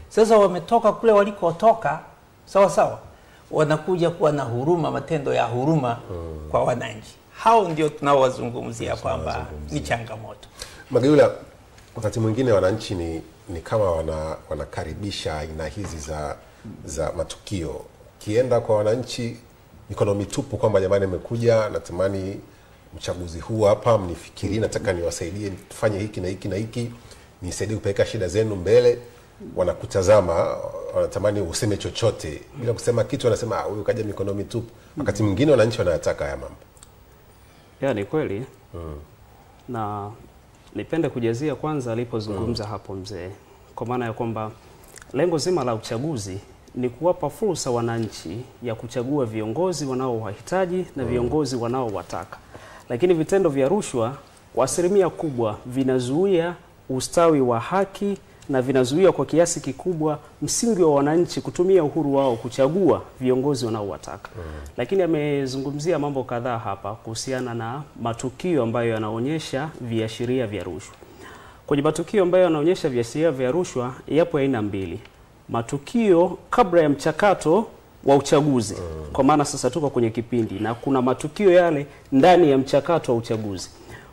Sasa wametoka kule walikotoka, sawa sawa, wanakuja kuwa na huruma, matendo ya huruma kwa wananchi. Hao ndio tunaowazungumzia kwamba ni changamoto. Magayula, wakati mwingine wananchi ni kama wanakaribisha aina hizi za matukio. Kienda kwa wananchi mikono mitupu kwamba jamani nimekuja natamani uchaguzi huu hapa mnifikiri, nataka niwasaidie tufanye hiki na hiki na hiki, nisaidie kupeleka shida zenu mbele. Wanakutazama, wanatamani useme chochote. Bila kusema kitu wanasema huyu kaja mikono mitupu. Wakati mwingine wananchi wanataka haya mambo. Ya, ni kweli. Na nipende kujazia kwanza alipozungumza hapo mzee, kwa maana ya kwamba lengo zima la uchaguzi ni kuwapa fursa wananchi ya kuchagua viongozi wanaowahitaji na viongozi wanaowataka. Lakini vitendo vya rushwa kwa asilimia kubwa vinazuia ustawi wa haki na vinazuia kwa kiasi kikubwa msingi wa wananchi kutumia uhuru wao kuchagua viongozi wanaowataka. Lakini amezungumzia mambo kadhaa hapa kuhusiana na matukio ambayo yanaonyesha viashiria vya rushwa. Kwenye matukio ambayo yanaonyesha viashiria vya rushwa yapo aina mbili. Matukio kabla ya mchakato wa uchaguzi, kwa maana sasa tuko kwenye kipindi, na kuna matukio yale ndani ya mchakato wa uchaguzi.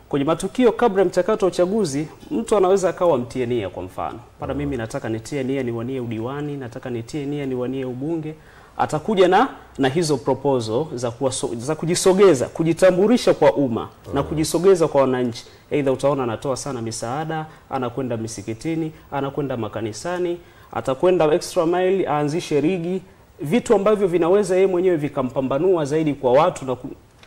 Kwenye matukio kabla ya mchakato wa uchaguzi, mtu anaweza akawa mtie nia. Kwa mfano, para mimi nataka nitie nia niwanie udiwani, nataka nitie nia niwanie ubunge. Atakuja na hizo proposal za kujisogeza, kujitambulisha kwa umma na kujisogeza kwa wananchi. Aidha utaona anatoa sana misaada, anakwenda misikitini, anakwenda makanisani, atakwenda extra mile, aanzishe ligi, vitu ambavyo vinaweza yeye mwenyewe vikampambanua zaidi kwa watu na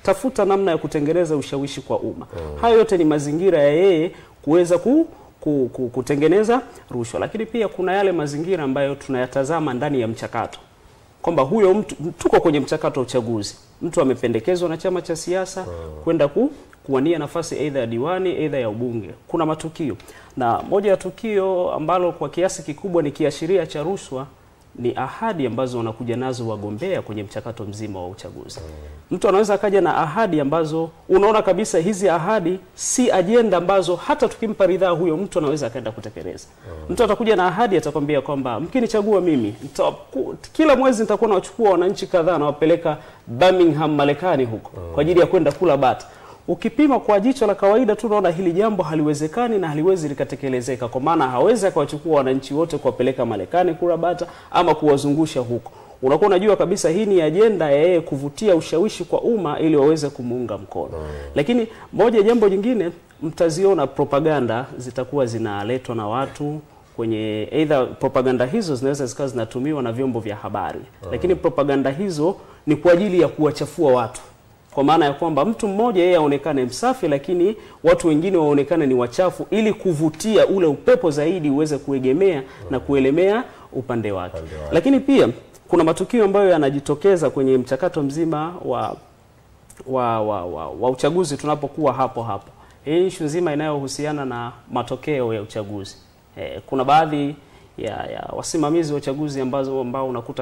tafuta namna ya kutengeneza ushawishi kwa umma. Hayo yote ni mazingira ya yeye kuweza kutengeneza rushwa. Lakini pia kuna yale mazingira ambayo tunayatazama ndani ya mchakato, kwamba huyo mtu, tuko kwenye mchakato wa uchaguzi, mtu amependekezwa na chama cha siasa kwenda kuwania nafasi aidha ya diwani aidha ya ubunge. Kuna matukio, na moja ya tukio ambalo kwa kiasi kikubwa ni kiashiria cha rushwa ni ahadi ambazo wanakuja nazo wagombea kwenye mchakato mzima wa uchaguzi. Mtu anaweza akaja na ahadi ambazo unaona kabisa hizi ahadi si ajenda ambazo hata tukimpa ridhaa huyo mtu anaweza akaenda kutekeleza. Mtu atakuja na ahadi, atakwambia kwamba mkinichagua mimi kila mwezi nitakuwa nawachukua wananchi kadhaa na wapeleka Birmingham Marekani huko kwa ajili ya kwenda kula bata. Ukipima kwa jicho la kawaida tu unaona hili jambo haliwezekani na haliwezi likatekelezeka, kwa maana hawezi akawachukua wananchi wote kuwapeleka Marekani kula bata ama kuwazungusha huko. Unakuwa unajua kabisa hii ni ajenda ya yeye kuvutia ushawishi kwa umma ili waweze kumuunga mkono. Lakini moja jambo jingine, mtaziona propaganda zitakuwa zinaletwa na watu kwenye, either propaganda hizo zinaweza zikawa zinatumiwa na vyombo vya habari. Lakini propaganda hizo ni kwa ajili ya kuwachafua watu, kwa maana ya kwamba mtu mmoja yeye aonekane msafi lakini watu wengine waonekane ni wachafu, ili kuvutia ule upepo zaidi uweze kuegemea na kuelemea upande wake. Lakini pia kuna matukio ambayo yanajitokeza kwenye mchakato mzima wa uchaguzi tunapokuwa hapo. Hii issue nzima inayohusiana na matokeo ya uchaguzi. Kuna baadhi ya wasimamizi wa uchaguzi ambao unakuta